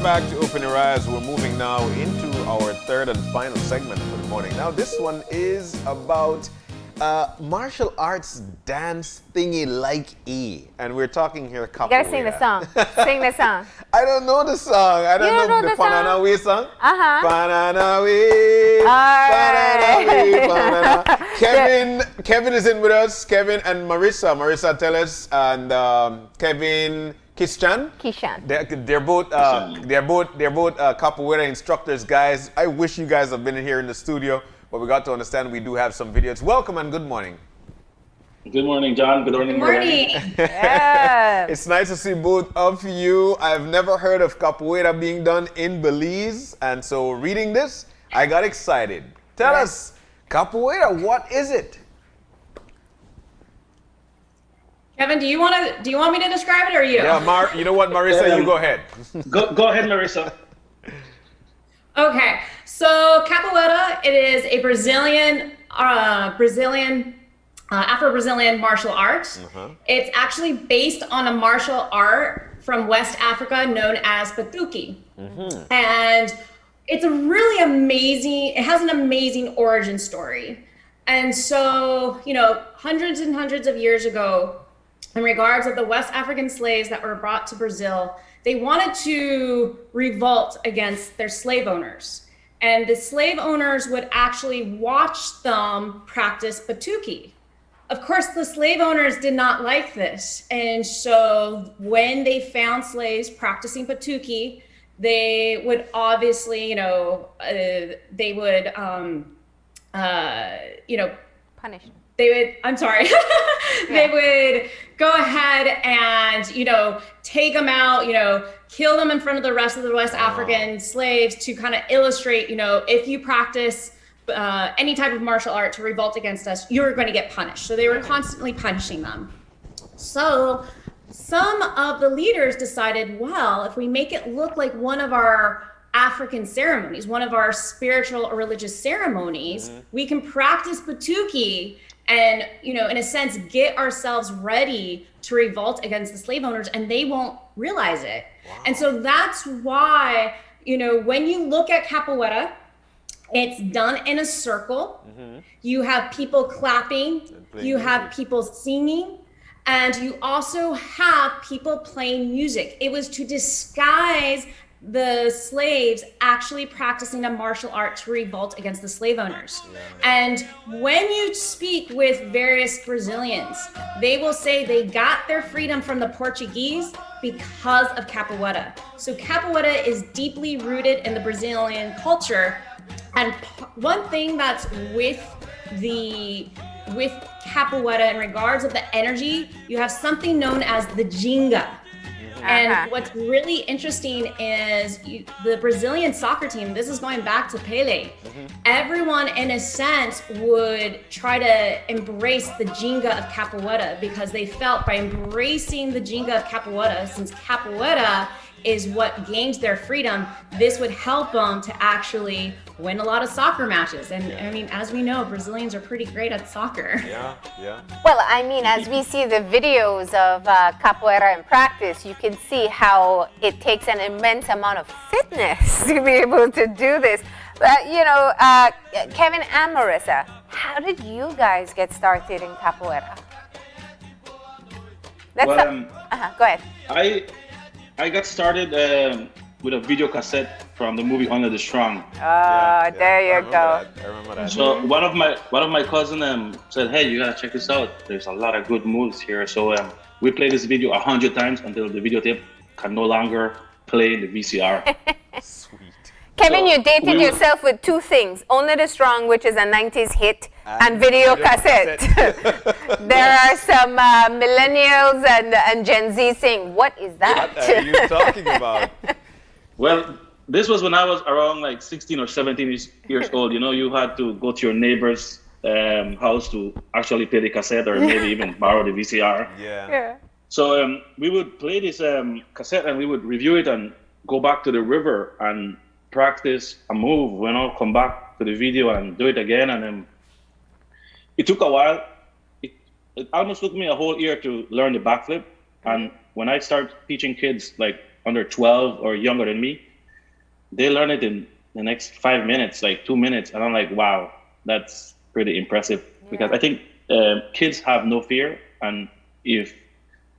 back to Open Your Eyes. We're moving now into our third and final segment for the morning. Now, this one is about martial arts dance thingy like E. And we're talking here capoeira. You gotta sing the song. Sing the song. I don't know the song. I don't know the Pananawi song. Pananawi. Pananawi. Kevin is in with us. Kevin and Marissa. Marissa, tell us. And Kevin Kishan. They're both capoeira instructors, guys. I wish you guys have been here in the studio, but we got to understand we do have some videos. Welcome and good morning. Good morning, John. Good morning. Good morning. Yeah. It's nice to see both of you. I've never heard of capoeira being done in Belize, and so reading this, I got excited. Tell us, capoeira, what is it? Kevin, do you want me to describe it or you? Yeah, you know what, Marissa, you go ahead. Go ahead, Marissa. Okay, so capoeira, it is a Afro-Brazilian martial art. It's actually based on a martial art from West Africa known as Batuque. And it's a really amazing, it has an amazing origin story. And so, hundreds and hundreds of years ago, in regards of the West African slaves that were brought to Brazil, they wanted to revolt against their slave owners. And the slave owners would actually watch them practice Batuque. Of course, the slave owners did not like this. And so when they found slaves practicing Batuque, they would obviously, they would, punish. They would, I'm sorry, they would go ahead and, take them out, kill them in front of the rest of the West African slaves to kind of illustrate, if you practice any type of martial art to revolt against us, you're going to get punished. So they were constantly punishing them. So some of the leaders decided, well, if we make it look like one of our African ceremonies, one of our spiritual or religious ceremonies, we can practice Batuque and, in a sense, get ourselves ready to revolt against the slave owners, and they won't realize it. Wow. And so that's why, when you look at capoeira, it's done in a circle. You have people clapping, you have people singing, and you also have people playing music. It was to disguise the slaves actually practicing a martial art to revolt against the slave owners. And when you speak with various Brazilians, they will say they got their freedom from the Portuguese because of capoeira. So capoeira is deeply rooted in the Brazilian culture. And one thing that's with capoeira in regards of the energy, you have something known as the ginga. And what's really interesting is the Brazilian soccer team, this is going back to Pele, everyone in a sense would try to embrace the ginga of capoeira because they felt by embracing the ginga of capoeira, since capoeira is what gains their freedom, this would help them to actually win a lot of soccer matches. And I mean, as we know, Brazilians are pretty great at soccer. Well, I mean, as we see the videos of capoeira in practice, you can see how it takes an immense amount of fitness to be able to do this. But, Kevin and Marissa, how did you guys get started in capoeira? Go ahead. I got started with a video cassette from the movie Under the Strong. There you go. I remember that. So one of my cousins said, "Hey, you gotta check this out. There's a lot of good moves here." So we played this video 100 times until the videotape can no longer play in the VCR. Sweet. Kevin, you dated yourself with two things: Only the Strong, which is a 90s hit, and video cassette. There are some millennials and Gen Z saying, "What is that?" What are you talking about? Well, this was when I was around like 16 or 17 years old. You had to go to your neighbor's house to actually play the cassette or maybe even borrow the VCR. Yeah. So we would play this cassette and we would review it and go back to the river and practice a move, come back to the video and do it again. And it took a while. It almost took me a whole year to learn the backflip. And when I started teaching kids like under 12 or younger than me, they learn it in the next 5 minutes, like 2 minutes. And I'm like, wow, that's pretty impressive. Because I think kids have no fear. And if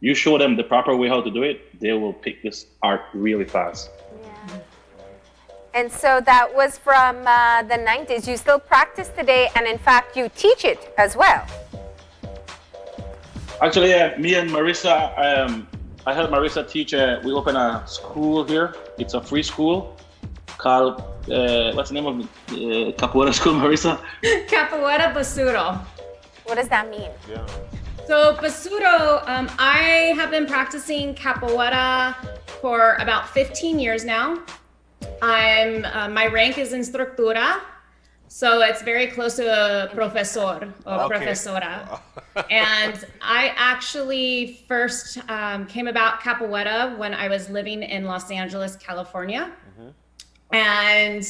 you show them the proper way how to do it, they will pick this art really fast. Yeah. And so that was from the 90s. You still practice today, and in fact, you teach it as well. Actually, me and Marissa, I helped Marissa teach. We opened a school here. It's a free school called, what's the name of the Capoeira school, Marissa? Capoeira Basuro. What does that mean? Yeah. So Basuro, I have been practicing capoeira for about 15 years now. My rank is instructora, so it's very close to a professor or profesora. And I actually first came about capoeira when I was living in Los Angeles, California. And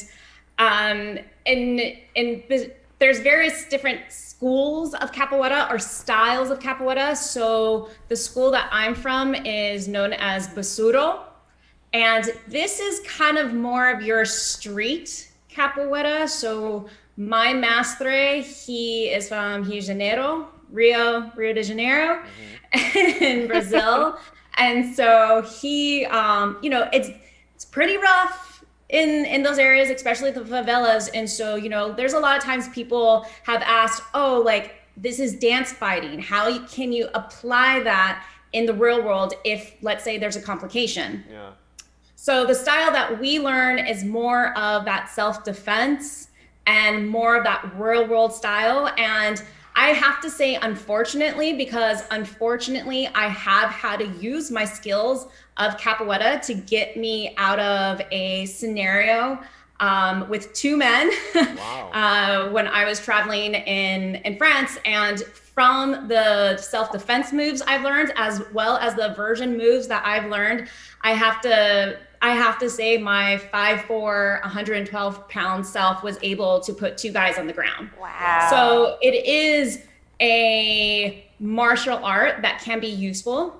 there's various different schools of capoeira or styles of capoeira. So the school that I'm from is known as Basuro. And this is kind of more of your street capoeira. So my mestre, he is from Rio de Janeiro in Brazil. And so he, it's pretty rough in those areas, especially the favelas. And so, there's a lot of times people have asked, oh, like, this is dance fighting. How can you apply that in the real world if, let's say, there's a complication? Yeah. So the style that we learn is more of that self-defense and more of that real world style. And I have to say, unfortunately, because unfortunately, I have had to use my skills of capoeira to get me out of a scenario with two men when I was traveling in France. And from the self-defense moves I've learned, as well as the version moves that I've learned, I have to say my 5'4", 112-pound self was able to put two guys on the ground. Wow. So it is a martial art that can be useful.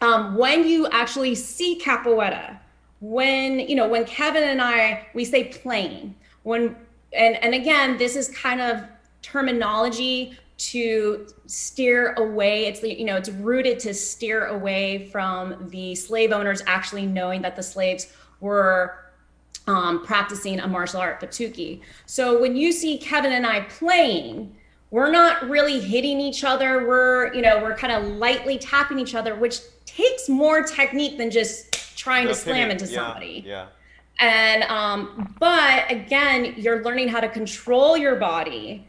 When you actually see capoeira, when Kevin and I, we say playing, and again, this is kind of terminology to steer away. It's rooted to steer away from the slave owners actually knowing that the slaves were practicing a martial art, Patuki. So when you see Kevin and I playing, we're not really hitting each other. We're kind of lightly tapping each other, which takes more technique than just trying to slam into somebody. Yeah. And but again, you're learning how to control your body,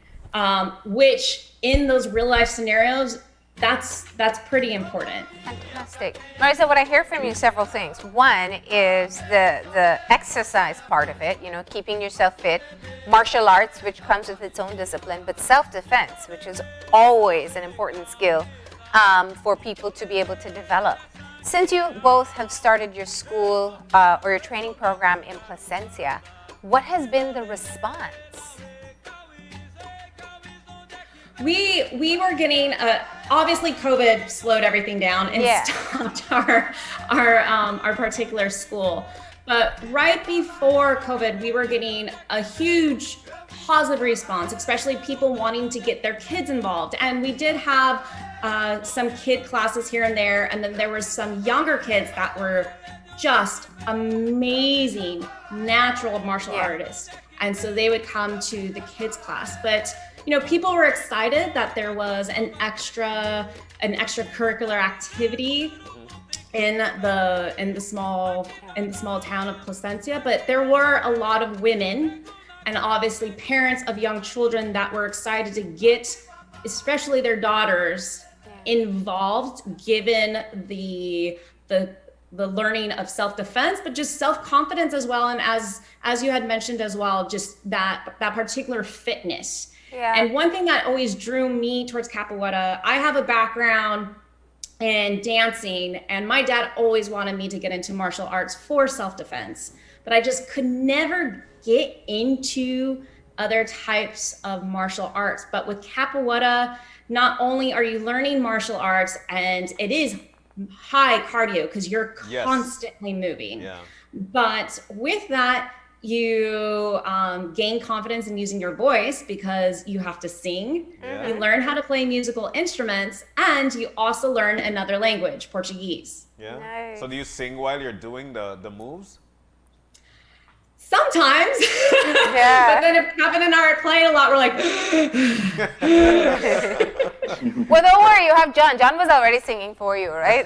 which in those real life scenarios, that's pretty important. Fantastic. Marisa, what I hear from you, several things. One is the exercise part of it, keeping yourself fit, martial arts, which comes with its own discipline, but self-defense, which is always an important skill for people to be able to develop. Since you both have started your school or your training program in Placencia, what has been the response? We were getting obviously COVID slowed everything down and stopped our particular school. But right before COVID, we were getting a huge positive response, especially people wanting to get their kids involved. And we did have some kid classes here and there, and then there was some younger kids that were just amazing natural martial artists. And so they would come to the kids class. But people were excited that there was an extracurricular activity in the small town of Placencia. But there were a lot of women and obviously parents of young children that were excited to get, especially their daughters, involved, given the learning of self-defense, but just self-confidence as well. And as you had mentioned as well, just that particular fitness. Yeah. And one thing that always drew me towards capoeira, I have a background in dancing, and my dad always wanted me to get into martial arts for self-defense, but I just could never get into other types of martial arts. But with capoeira, not only are you learning martial arts, and it is high cardio because you're constantly moving, but with that, you gain confidence in using your voice because you have to sing. Yeah. You learn how to play musical instruments, and you also learn another language, Portuguese. Yeah. Nice. So do you sing while you're doing the moves? Sometimes. Yeah. But then if Kevin and I are playing a lot, we're like, Well, don't worry, you have John. John was already singing for you, right?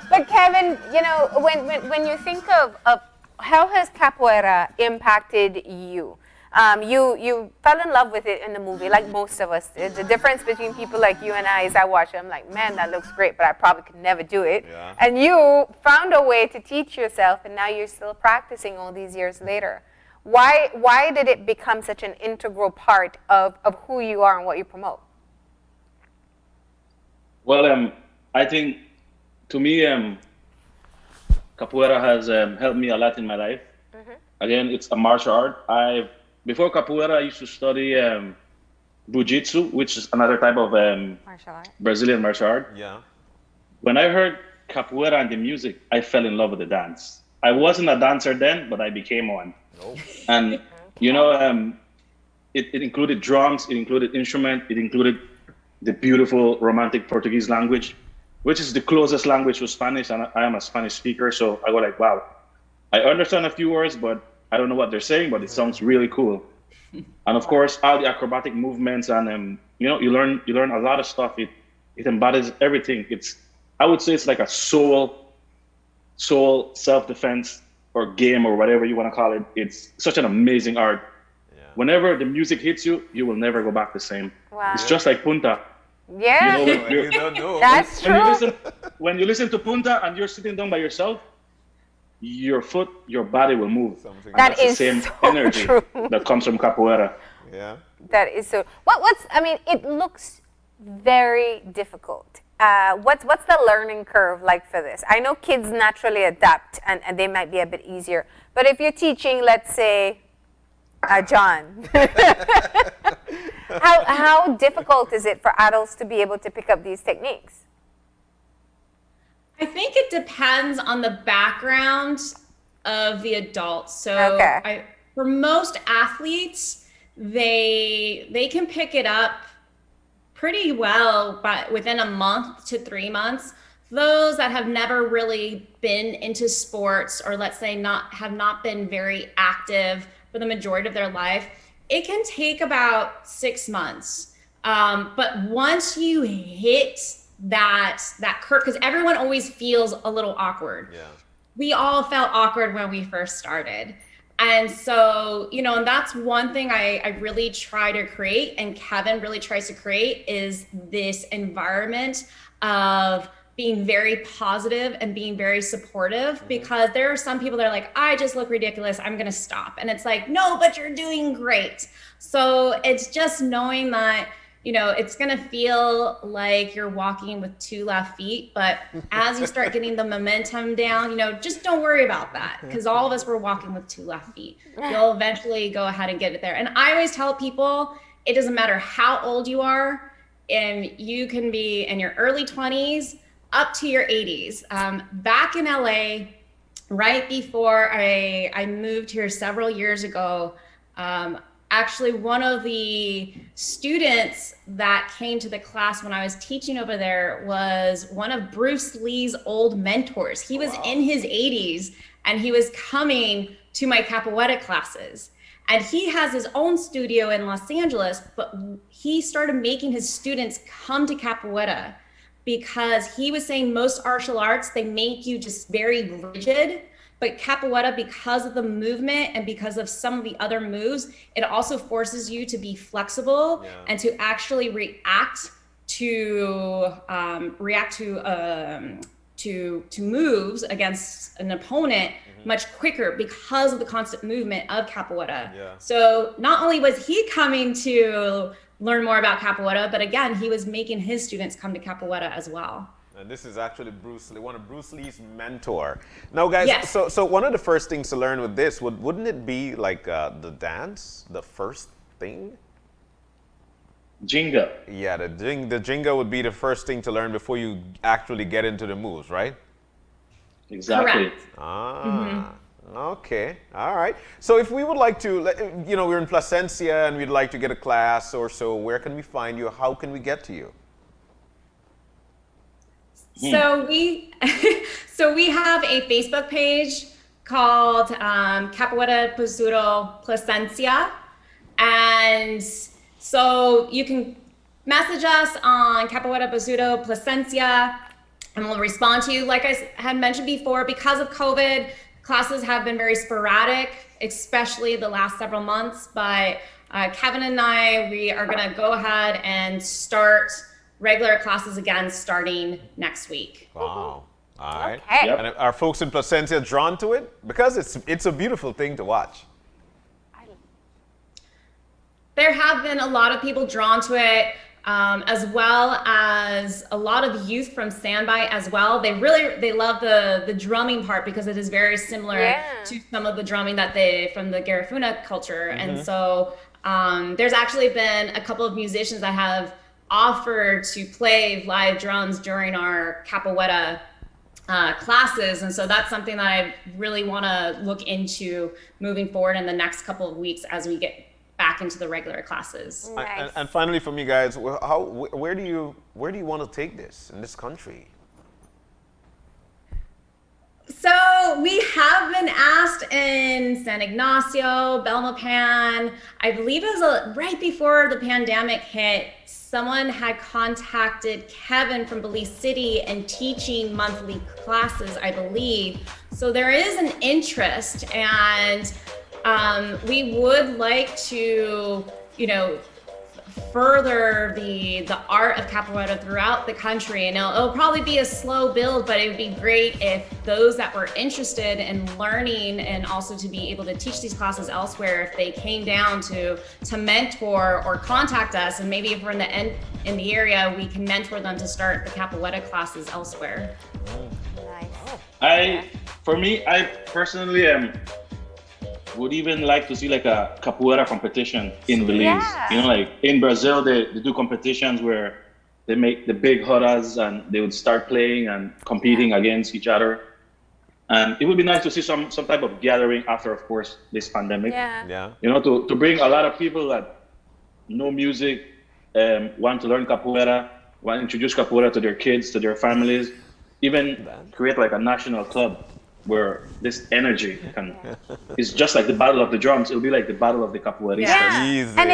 But Kevin, you know, when you think of how has capoeira impacted you? You fell in love with it in the movie, like most of us did. The difference between people like you and I is I watch it, I'm like, man, that looks great, but I probably could never do it. Yeah. And you found a way to teach yourself, and now you're still practicing all these years later. Why did it become such an integral part of who you are and what you promote? Well, I think to me, capoeira has helped me a lot in my life. Again, it's a martial art. Before capoeira, I used to study jiu-jitsu, which is another type of Martial art. Brazilian martial art. Yeah. When I heard capoeira and the music, I fell in love with the dance. I wasn't a dancer then, but I became one. Oh. And you know, it included drums, it included instrument, it included the beautiful romantic Portuguese language, which is the closest language to Spanish, and I am a Spanish speaker, so I go like, wow, I understand a few words, but I don't know what they're saying, but it sounds really cool. And of course, all the acrobatic movements, and you know, you learn a lot of stuff. It embodies everything. I would say it's like a soul self-defense or game or whatever you want to call it. It's such an amazing art. Yeah. Whenever the music hits you, you will never go back the same. Wow. It's just like punta. Yeah. You know, You don't know. That's true. When you listen to punta and you're sitting down by yourself, your body will move. Something. And That that's the is same so energy true. that comes from capoeira. Yeah. That is so. I mean, it looks very difficult. What's the learning curve like for this? I know kids naturally adapt and they might be a bit easier. But if you're teaching, let's say, John, how difficult is it for adults to be able to pick up these techniques? I think it depends on the background of the adult. So Okay. for most athletes, they can pick it up pretty well, but within a month to 3 months. Those that have never really been into sports, or let's say have not been very active for the majority of their life, it can take about 6 months. But once you hit that curve, because everyone always feels a little awkward. Yeah. We all felt awkward when we first started. And so, you know, and that's one thing I really try to create, and Kevin really tries to create, is this environment of being very positive and being very supportive, because there are some people that are like, I just look ridiculous, I'm gonna stop. And it's like, no, but you're doing great. So it's just knowing that, you know, it's gonna feel like you're walking with 2 left feet, but as you start getting the momentum down, you know, just don't worry about that, because all of us were walking with 2 left feet. You'll eventually go ahead and get it there. And I always tell people, it doesn't matter how old you are, and you can be in your early 20s up to your 80s. Back in LA, right before I moved here several years ago, actually, one of the students that came to the class when I was teaching over there was one of Bruce Lee's old mentors. He was in his 80s, and he was coming to my capoeira classes. And he has his own studio in Los Angeles, but he started making his students come to capoeira because he was saying most martial arts, they make you just very rigid. But capoeira, because of the movement and because of some of the other moves, it also forces you to be flexible and to actually react to moves against an opponent much quicker because of the constant movement of capoeira. Yeah. So not only was he coming to learn more about capoeira, but again, he was making his students come to capoeira as well. And this is actually Bruce Lee, one of Bruce Lee's mentor. Now, guys, Yes. so one of the first things to learn with this, wouldn't it be like the dance, the first thing? Jinga. Yeah, the jinga would be the first thing to learn before you actually get into the moves, right? Exactly. Correct. Okay, all right. So if we would like to, we're in Placencia and we'd like to get a class or so, where can we find you? How can we get to you? So we so we have a Facebook page called Capoeira Placencia, and so you can message us on Capoeira Placencia, and we'll respond to you. Like I had mentioned before, because of COVID, classes have been very sporadic, especially the last several months. But Kevin and we are going to go ahead and start regular classes again starting next week. Wow. All right. Okay. Yep. And are folks in Placencia drawn to it? Because it's a beautiful thing to watch. There have been a lot of people drawn to it, as well as a lot of youth from Standby as well. They love the drumming part because it is very similar to some of the drumming that from the Garifuna culture. And so there's actually been a couple of musicians that have offered to play live drums during our capoeira classes, and so that's something that I really want to look into moving forward in the next couple of weeks as we get back into the regular classes. Nice. And finally, from you guys, where do you want to take this in this country? So we have been asked in San Ignacio, Belmopan. I believe it was right before the pandemic hit. Someone had contacted Kevin from Belize City and teaching monthly classes, I believe. So there is an interest, and we would like to, further the art of capoeira throughout the country. And it'll probably be a slow build, but it would be great if those that were interested in learning and also to be able to teach these classes elsewhere, if they came down to mentor or contact us, and maybe if we're in the area, we can mentor them to start the capoeira classes elsewhere. Nice. I personally would even like to see like a capoeira competition in Belize. Yeah. Like in Brazil, they do competitions where they make the big rodas and they would start playing and competing against each other. And it would be nice to see some type of gathering after, of course, this pandemic. Yeah. To bring a lot of people that know music, want to learn capoeira, want to introduce capoeira to their kids, to their families, even create like a national club where this energy is just like the battle of the drums. It'll be like the battle of the capoeiristas. Yeah. Easy. And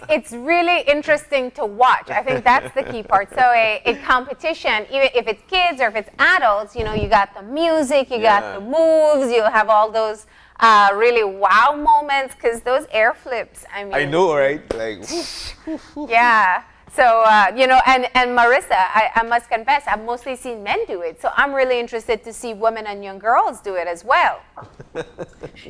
it's really interesting to watch. I think that's the key part. So a competition, even if it's kids or if it's adults, you got the music, you got the moves, you have all those really wow moments, because those air flips, I know, right? Like, yeah. So, and Marissa, I must confess, I've mostly seen men do it. So I'm really interested to see women and young girls do it as well.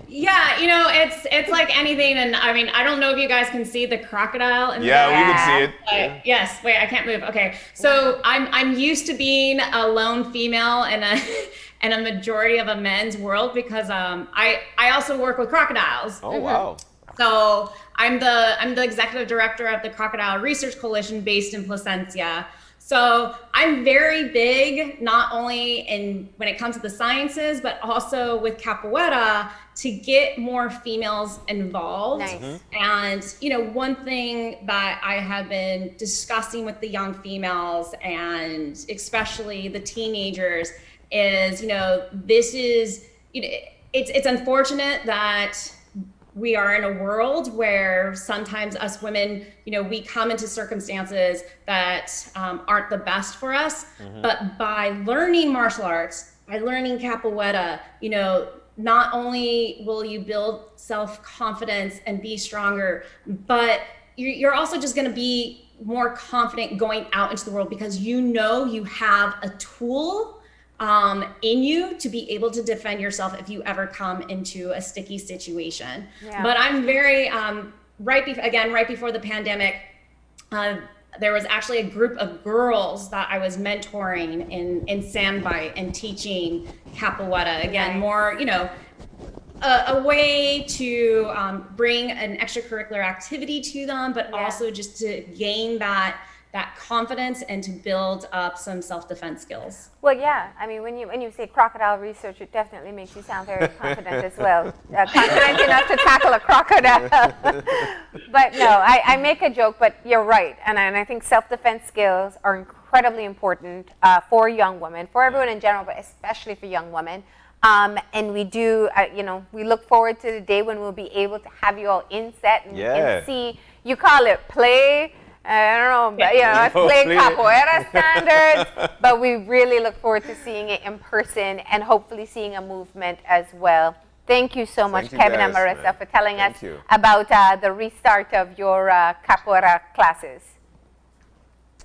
Yeah, it's like anything. And I mean, I don't know if you guys can see the crocodile in the yeah, we back. can see it. Yes, wait, I can't move. Okay. So I'm used to being a lone female in a majority of a men's world, because I also work with crocodiles. Oh, wow. So I'm the executive director of the Crocodile Research Coalition based in Placencia. So I'm very big, not only when it comes to the sciences, but also with capoeira, to get more females involved. Nice. And one thing that I have been discussing with the young females, and especially the teenagers, is this is it's unfortunate that we are in a world where sometimes us women, we come into circumstances that aren't the best for us. But by learning martial arts, by learning capoeira, not only will you build self-confidence and be stronger, but you're also just going to be more confident going out into the world, because you have a tool in you to be able to defend yourself if you ever come into a sticky situation. Yeah. But I'm very, right before the pandemic, there was actually a group of girls that I was mentoring in Sandbite and teaching capoeira. Again, more, a way to bring an extracurricular activity to them, but also just to gain that that confidence and to build up some self-defense skills. Well, yeah. I mean, when you say crocodile research, it definitely makes you sound very confident as well. Confident enough to tackle a crocodile. But no, I make a joke, but you're right. And I think self-defense skills are incredibly important for young women, for everyone in general, but especially for young women. And we do, we look forward to the day when we'll be able to have you all in set and you can see, you call it play. I don't know, but us play Capoeira standards, but we really look forward to seeing it in person and hopefully seeing a movement as well. Thank you so much, Kevin and Marissa, for telling us about the restart of your Capoeira classes.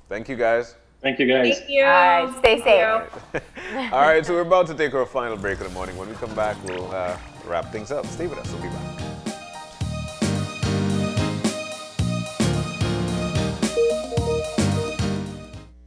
Thank you, guys. Thank you, guys. Thank you. All right, stay safe. All right, so we're about to take our final break of the morning. When we come back, we'll wrap things up. Stay with us. We'll be back.